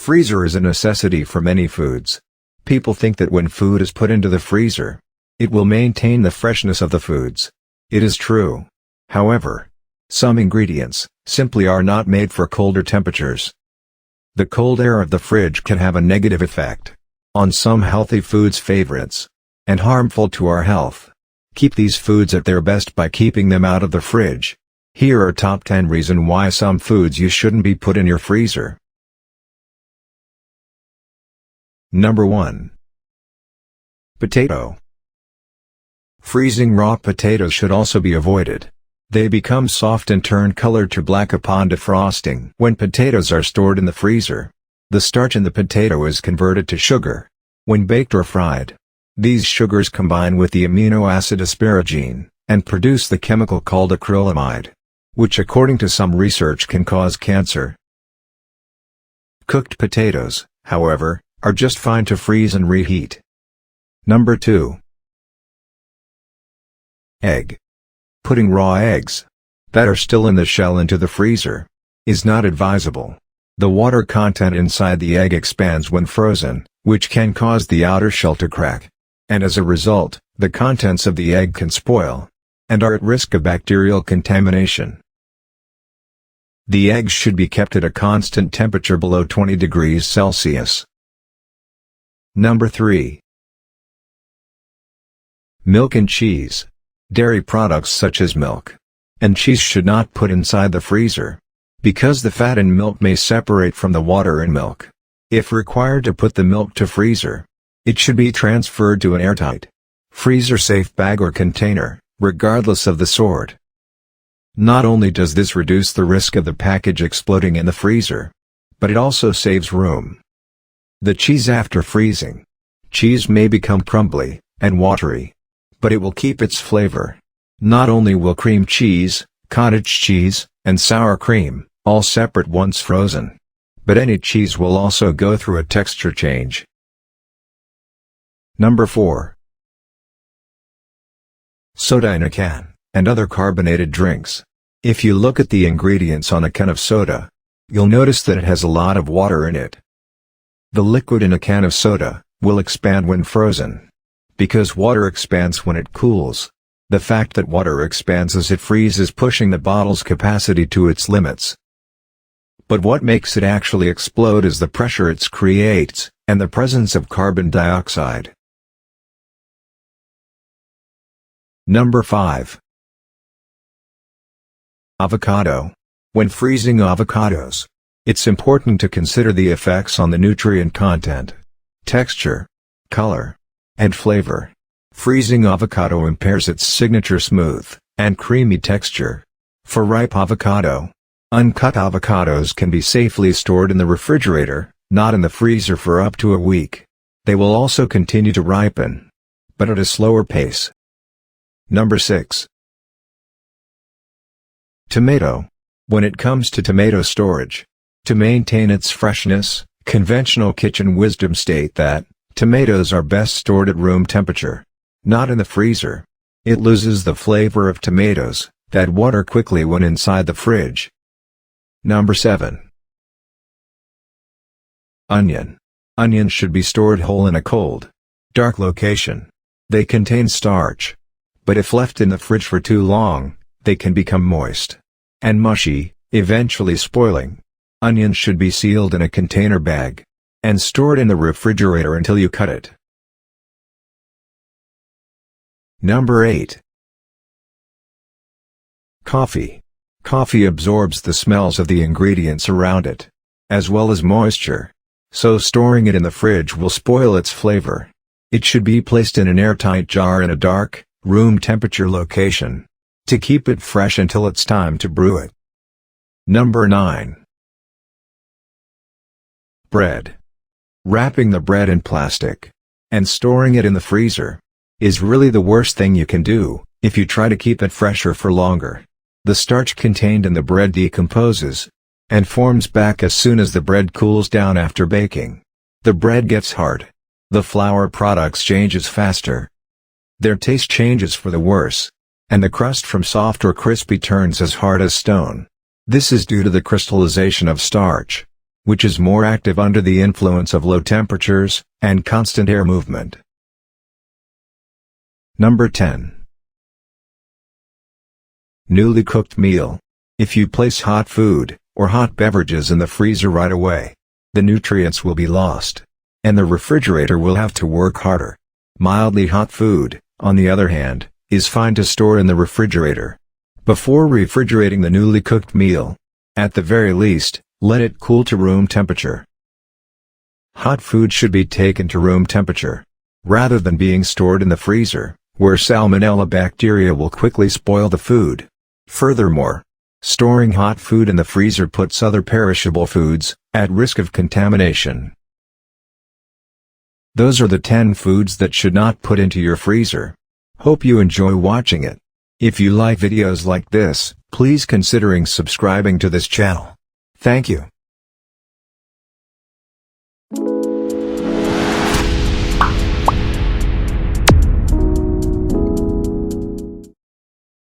freezer is a necessity for many foods. People think that when food is put into the freezer, it will maintain the freshness of the foods. It is true. However, some ingredients simply are not made for colder temperatures. The cold air of the fridge can have a negative effect on some healthy foods' favorites, and harmful to our health. Keep these foods at their best by keeping them out of the fridge. Here are top 10 reasons why some foods you shouldn't be put in your freezer. Number 1. Potato. Freezing raw potatoes should also be avoided. They become soft and turn color to black upon defrosting. When potatoes are stored in the freezer, the starch in the potato is converted to sugar. When baked or fried, these sugars combine with the amino acid asparagine, and produce the chemical called acrylamide, which according to some research can cause cancer. Cooked potatoes, however, are just fine to freeze and reheat. Number 2. Egg. Putting raw eggs that are still in the shell into the freezer is not advisable. The water content inside the egg expands when frozen, which can cause the outer shell to crack. And as a result, the contents of the egg can spoil, and are at risk of bacterial contamination. The eggs should be kept at a constant temperature below 20 degrees Celsius. Number 3. Milk and cheese. Dairy products such as milk and cheese should not put inside the freezer, because the fat in milk may separate from the water in milk. If required to put the milk to freezer, it should be transferred to an airtight, freezer-safe bag or container, regardless of the sort. Not only does this reduce the risk of the package exploding in the freezer, but it also saves room. The cheese after freezing. Cheese may become crumbly and watery, but it will keep its flavor. Not only will cream cheese, cottage cheese, and sour cream, all separate once frozen, but any cheese will also go through a texture change. Number 4. Soda in a can, and other carbonated drinks. If you look at the ingredients on a can of soda, you'll notice that it has a lot of water in it. The liquid in a can of soda will expand when frozen, because water expands when it cools. The fact that water expands as it freezes pushing the bottle's capacity to its limits. But what makes it actually explode is the pressure it creates, and the presence of carbon dioxide. Number 5. Avocado. When freezing avocados, it's important to consider the effects on the nutrient content, texture, color, and flavor. Freezing avocado impairs its signature smooth and creamy texture. For ripe avocado, uncut avocados can be safely stored in the refrigerator, not in the freezer, for up to a week. They will also continue to ripen, but at a slower pace. Number 6. Tomato. When it comes to tomato storage, to maintain its freshness, conventional kitchen wisdom state that tomatoes are best stored at room temperature, not in the freezer. It loses the flavor of tomatoes that water quickly when inside the fridge. Number 7. Onion. Onions should be stored whole in a cold, dark location. They contain starch, but if left in the fridge for too long, they can become moist and mushy, eventually spoiling. Onions should be sealed in a container bag and stored in the refrigerator until you cut it. Number 8. Coffee. Coffee absorbs the smells of the ingredients around it, as well as moisture, so storing it in the fridge will spoil its flavor. It should be placed in an airtight jar in a dark, room temperature location, to keep it fresh until it's time to brew it. Number 9. Bread. Wrapping the bread in plastic and storing it in the freezer is really the worst thing you can do if you try to keep it fresher for longer. The starch contained in the bread decomposes and forms back as soon as the bread cools down after baking. The bread gets hard. The flour products changes faster. Their taste changes for the worse, and the crust from soft or crispy turns as hard as stone. This is due to the crystallization of starch. which is more active under the influence of low temperatures and constant air movement. Number 10. Newly cooked meal. If you place hot food or hot beverages in the freezer right away, the nutrients will be lost, and the refrigerator will have to work harder. Mildly hot food, on the other hand, is fine to store in the refrigerator. Before refrigerating the newly cooked meal, at the very least, let it cool to room temperature. Hot food should be taken to room temperature, rather than being stored in the freezer, where salmonella bacteria will quickly spoil the food. Furthermore, storing hot food in the freezer puts other perishable foods at risk of contamination. Those are the 10 foods that should not put into your freezer. Hope you enjoy watching it. If you like videos like this, please considering subscribing to this channel. Thank you.